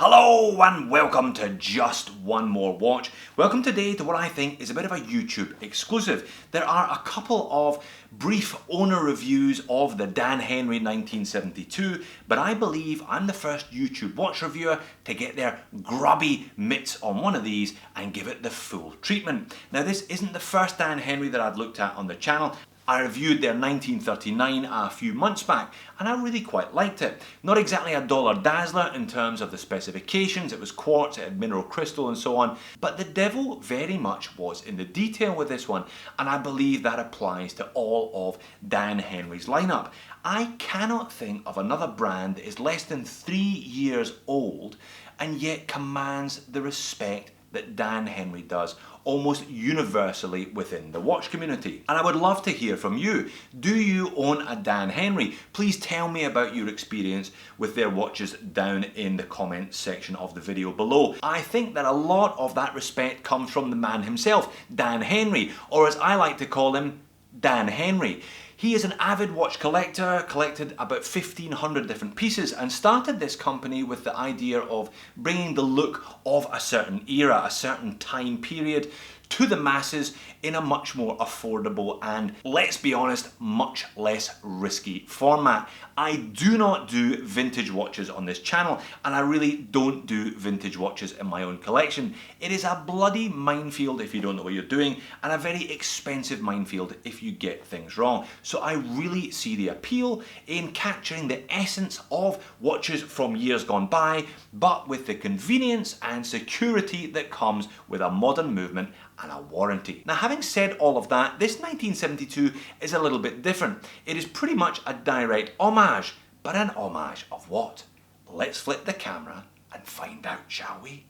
Hello and welcome to Just One More Watch. Welcome today to what I think is a bit of a YouTube exclusive. There are a couple of brief owner reviews of the Dan Henry 1972, but I believe I'm the first YouTube watch reviewer to get their grubby mitts on one of these and give it the full treatment. Now this isn't the first Dan Henry that I've looked at on the channel. I reviewed their 1939 a few months back and I really quite liked it. Not exactly a dollar dazzler in terms of the specifications, it was quartz, it had mineral crystal and so on, but the devil very much was in the detail with this one, and I believe that applies to all of Dan Henry's lineup. I cannot think of another brand that is less than 3 years old and yet commands the respect that Dan Henry does almost universally within the watch community. And I would love to hear from you. Do you own a Dan Henry? Please tell me about your experience with their watches down in the comments section of the video below. I think that a lot of that respect comes from the man himself, Dan Henry, or as I like to call him, Dan Henry. He is an avid watch collector, collected about 1,500 different pieces, and started this company with the idea of bringing the look of a certain era, a certain time period, to the masses in a much more affordable and, let's be honest, much less risky format. I do not do vintage watches on this channel, and I really don't do vintage watches in my own collection. It is a bloody minefield if you don't know what you're doing, and a very expensive minefield if you get things wrong. So I really see the appeal in capturing the essence of watches from years gone by, but with the convenience and security that comes with a modern movement and a warranty. Now, having said all of that, this 1972 is a little bit different. It is pretty much a direct homage, but an homage of what? Let's flip the camera and find out, shall we?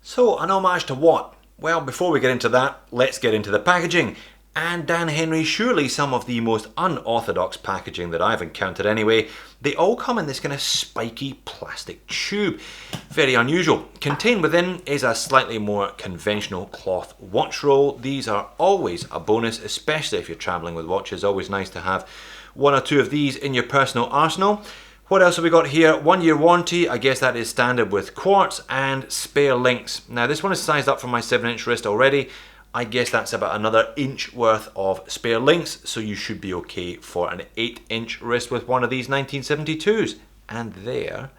So, an homage to what? Well, before we get into that, let's get into the packaging. And Dan Henry, surely some of the most unorthodox packaging that I've encountered anyway. They all come in this kind of spiky plastic tube. Very unusual. Contained within is a slightly more conventional cloth watch roll. These are always a bonus, especially if you're traveling with watches. Always nice to have one or two of these in your personal arsenal. What else have we got here? 1 year warranty, I guess that is standard with quartz, and spare links. Now this one is sized up for my 7-inch wrist already. I guess that's about another inch worth of spare links, so you should be okay for an 8-inch wrist with one of these 1972s. And there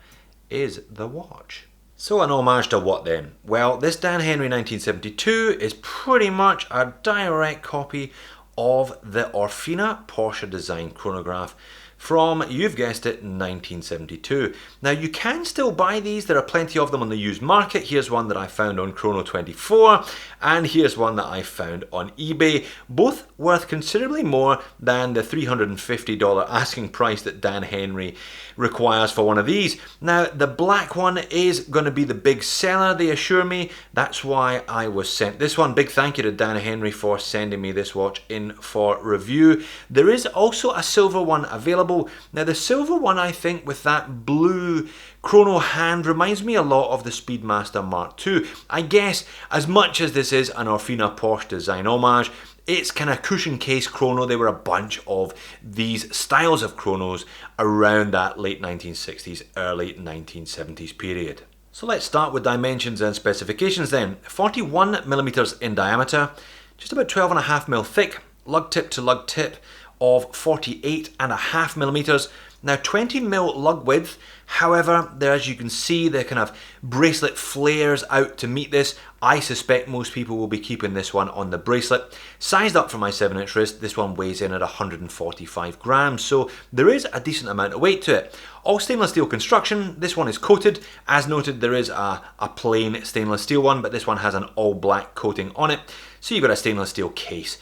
is the watch. So an homage to what then? Well, this Dan Henry 1972 is pretty much a direct copy of the Orfina Porsche design chronograph from, you've guessed it, 1972. Now you can still buy these, there are plenty of them on the used market. Here's one that I found on Chrono24, and here's one that I found on eBay, both worth considerably more than the $350 asking price that Dan Henry requires for one of these. Now the black one is going to be the big seller, they assure me. That's why I was sent this one. Big thank you to Dan Henry for sending me this watch in for review. There is also a silver one available. Now the silver one, I think, with that blue chrono hand reminds me a lot of the Speedmaster Mark II. I guess as much as this is an Orfina Porsche design homage, it's kind of cushion case chrono. There were a bunch of these styles of chronos around that late 1960s, early 1970s period. So let's start with dimensions and specifications then. 41 millimeters in diameter, just about 12.5mm thick, lug tip to lug tip of 48.5 millimeters. Now 20mm lug width, however, there, as you can see, the kind of bracelet flares out to meet this. I suspect most people will be keeping this one on the bracelet. Sized up for my 7-inch wrist, this one weighs in at 145 grams, so there is a decent amount of weight to it. All stainless steel construction, this one is coated. As noted, there is a plain stainless steel one, but this one has an all black coating on it. So you've got a stainless steel case.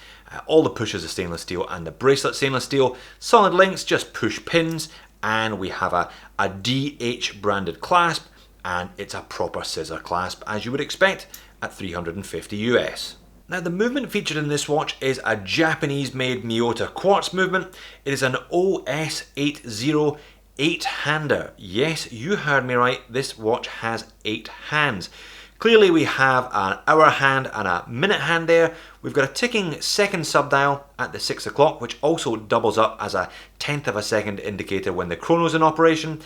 All the pushes are stainless steel and the bracelet stainless steel. Solid links, just push pins, and we have a DH branded clasp, and it's a proper scissor clasp as you would expect at $350 US. Now the movement featured in this watch is a Japanese made Miyota quartz movement. It is an OS80 8-hander. Yes, you heard me right, this watch has 8 hands. Clearly we have an hour hand and a minute hand there. We've got a ticking second subdial at the 6 o'clock, which also doubles up as a 1/10 of a second indicator when the chrono's in operation.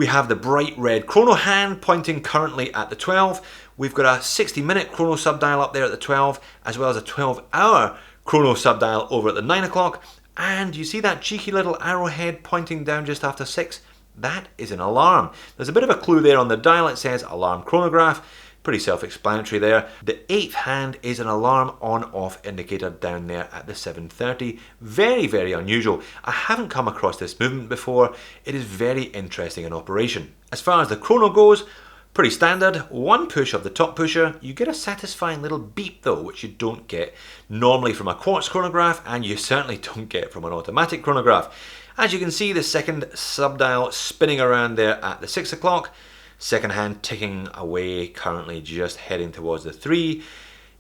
We have the bright red chrono hand pointing currently at the 12. We've got a 60-minute chrono subdial up there at the 12, as well as a 12-hour chrono subdial over at the 9 o'clock. And you see that cheeky little arrowhead pointing down just after 6? That is an alarm. There's a bit of a clue there on the dial. It says alarm chronograph. Pretty self-explanatory there. The 8th hand is an alarm on-off indicator down there at the 7:30. Very, very unusual. I haven't come across this movement before. It is very interesting in operation. As far as the chrono goes, pretty standard. One push of the top pusher. You get a satisfying little beep though, which you don't get normally from a quartz chronograph, and you certainly don't get from an automatic chronograph. As you can see, the second subdial spinning around there at the 6 o'clock. Second hand ticking away, currently just heading towards the 3.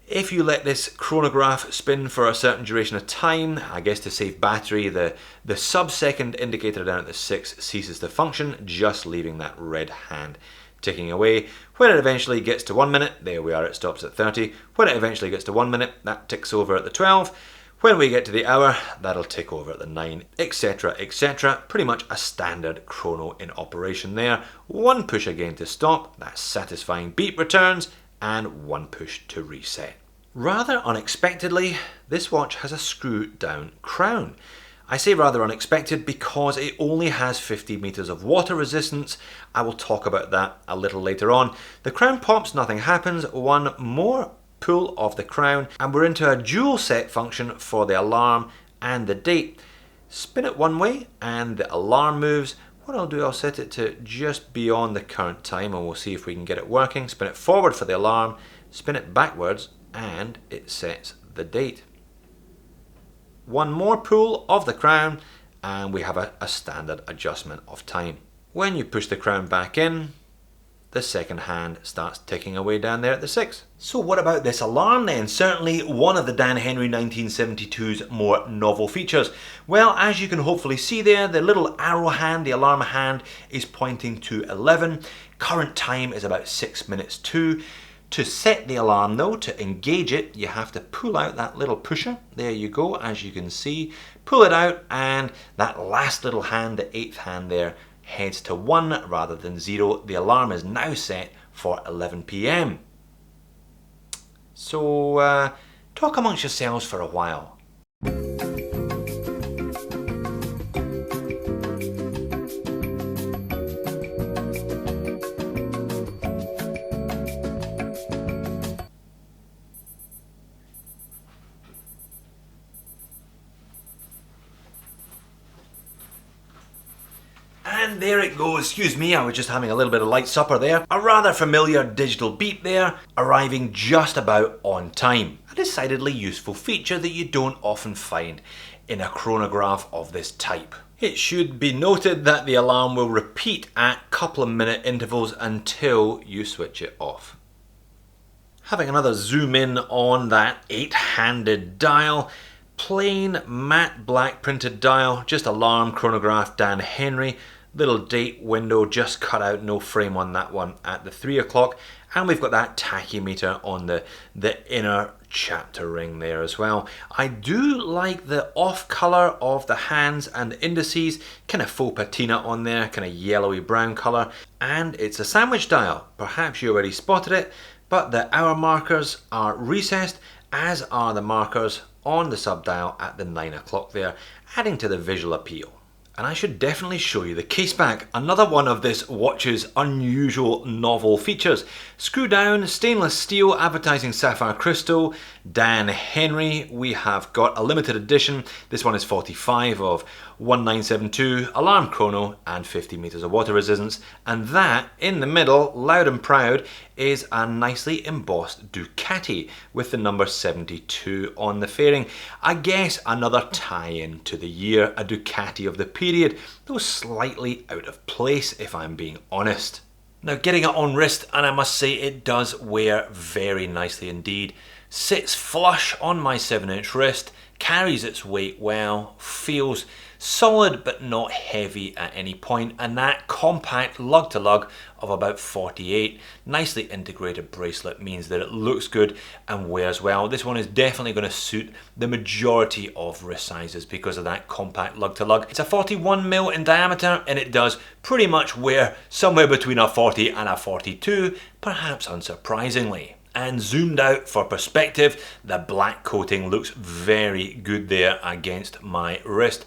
If you let this chronograph spin for a certain duration of time, I guess to save battery, the sub-second indicator down at the 6 ceases to function, just leaving that red hand ticking away. When it eventually gets to 1 minute, there we are, it stops at 30. When it eventually gets to 1 minute, that ticks over at the 12. When we get to the hour, that'll tick over at the 9, etc, etc. Pretty much a standard chrono in operation there. One push again to stop, that satisfying beep returns, and one push to reset. Rather unexpectedly, this watch has a screw down crown. I say rather unexpected because it only has 50 meters of water resistance. I will talk about that a little later on. The crown pops, nothing happens. One more pull of the crown and we're into a dual set function for the alarm and the date. Spin it one way and the alarm moves. What I'll do, I'll set it to just beyond the current time and we'll see if we can get it working. Spin it forward for the alarm, spin it backwards and it sets the date. One more pull of the crown and we have a standard adjustment of time. When you push the crown back in, the second hand starts ticking away down there at the 6. So what about this alarm then? Certainly one of the Dan Henry 1972's more novel features. Well, as you can hopefully see there, the little arrow hand, the alarm hand, is pointing to 11. Current time is about 6 minutes to. To set the alarm though, to engage it, you have to pull out that little pusher. There you go, as you can see. Pull it out and that last little hand, the 8th hand there, heads to 1 rather than 0. The alarm is now set for 11 PM. So talk amongst yourselves for a while. And there it goes. Excuse me, I was just having a little bit of light supper there. A rather familiar digital beep there, arriving just about on time. A decidedly useful feature that you don't often find in a chronograph of this type. It should be noted that the alarm will repeat at couple of minute intervals until you switch it off. Having another zoom in on that 8-handed dial, plain matte black printed dial, just alarm chronograph Dan Henry. Little date window just cut out, no frame on that one at the 3 o'clock. And we've got that tachymeter on the inner chapter ring there as well. I do like the off color of the hands and the indices, kind of faux patina on there, kind of yellowy brown color. And it's a sandwich dial. Perhaps you already spotted it, but the hour markers are recessed, as are the markers on the subdial at the 9 o'clock there, adding to the visual appeal. And I should definitely show you the case back, another one of this watch's unusual novel features. Screw down, stainless steel, advertising sapphire crystal, Dan Henry. We have got a limited edition, this one is 45 of 1972, alarm chrono and 50 meters of water resistance. And that, in the middle, loud and proud, is a nicely embossed Ducati with the number 72 on the fairing. I guess another tie-in to the year, a Ducati of the period, though slightly out of place if I'm being honest. Now getting it on wrist, and I must say it does wear very nicely indeed. sits flush on my 7-inch wrist, carries its weight well, feels solid but not heavy at any point, and that compact lug to lug of about 48 nicely integrated bracelet means that it looks good and wears well. This one is definitely going to suit the majority of wrist sizes because of that compact lug to lug. It's a 41mm in diameter and it does pretty much wear somewhere between a 40 and a 42, perhaps unsurprisingly. And zoomed out for perspective, the black coating looks very good there against my wrist.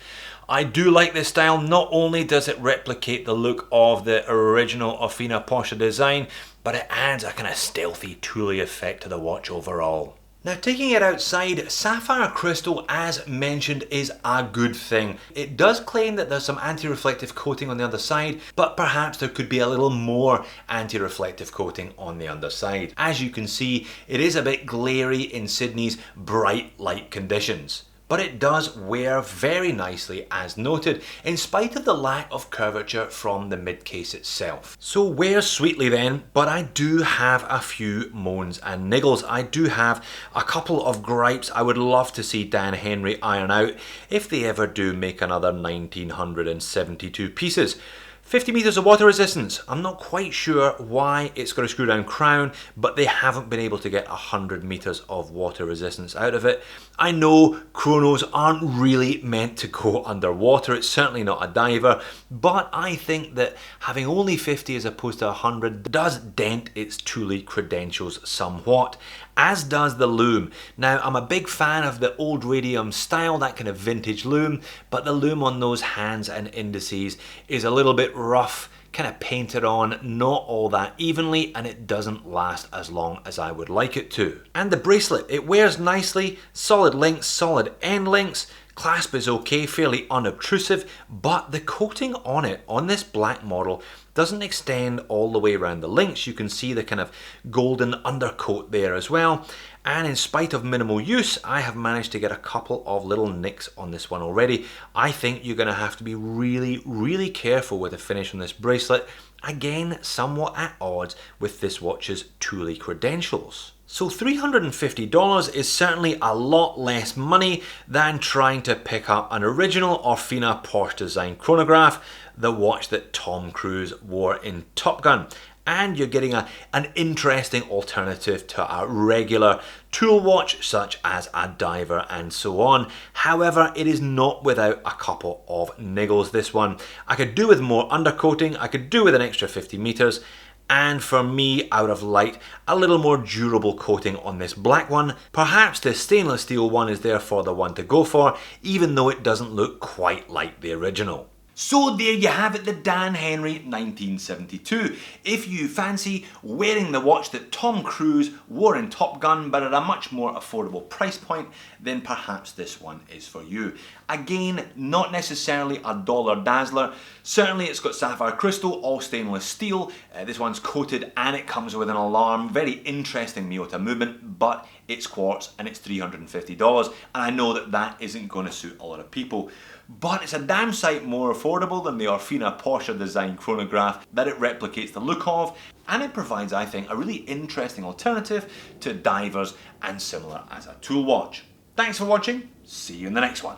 I do like this style. Not only does it replicate the look of the original Affina Porsche design, but it adds a kind of stealthy, tooly effect to the watch overall. Now, taking it outside, sapphire crystal, as mentioned, is a good thing. It does claim that there's some anti-reflective coating on the other side, but perhaps there could be a little more anti-reflective coating on the underside. As you can see, it is a bit glary in Sydney's bright light conditions. But it does wear very nicely as noted, in spite of the lack of curvature from the mid case itself. So wears sweetly then, but I do have a few moans and niggles. I do have a couple of gripes I would love to see Dan Henry iron out if they ever do make another 1972 pieces. 50 meters of water resistance. I'm not quite sure why it's got a screw down crown, but they haven't been able to get 100 meters of water resistance out of it. I know chronos aren't really meant to go underwater. It's certainly not a diver, but I think that having only 50 as opposed to 100 does dent its Thule credentials somewhat, as does the loom. Now, I'm a big fan of the old radium style, that kind of vintage loom, but the loom on those hands and indices is a little bit rough, kind of painted on, not all that evenly, and it doesn't last as long as I would like it to. And the bracelet, it wears nicely, solid links, solid end links, clasp is okay, fairly unobtrusive, but the coating on it, on this black model, doesn't extend all the way around the links. You can see the kind of golden undercoat there as well. And in spite of minimal use, I have managed to get a couple of little nicks on this one already. I think you're gonna have to be really, really careful with the finish on this bracelet. Again, somewhat at odds with this watch's Thule credentials. So $350 is certainly a lot less money than trying to pick up an original Affina Porsche design chronograph, the watch that Tom Cruise wore in Top Gun. And you're getting an interesting alternative to a regular tool watch such as a diver and so on. However, it is not without a couple of niggles, this one. I could do with more undercoating, I could do with an extra 50 meters, and for me, I would have liked a little more durable coating on this black one. Perhaps the stainless steel one is therefore the one to go for, even though it doesn't look quite like the original. So there you have it, the Dan Henry 1972. If you fancy wearing the watch that Tom Cruise wore in Top Gun but at a much more affordable price point, then perhaps this one is for you. Again, not necessarily a dollar dazzler. Certainly it's got sapphire crystal, all stainless steel. This one's coated and it comes with an alarm. Very interesting Miyota movement, but it's quartz and it's $350. And I know that that isn't going to suit a lot of people. But it's a damn sight more affordable than the Affina Porsche design chronograph that it replicates the look of, and it provides, I think, a really interesting alternative to divers and similar as a tool watch. Thanks for watching, see you in the next one.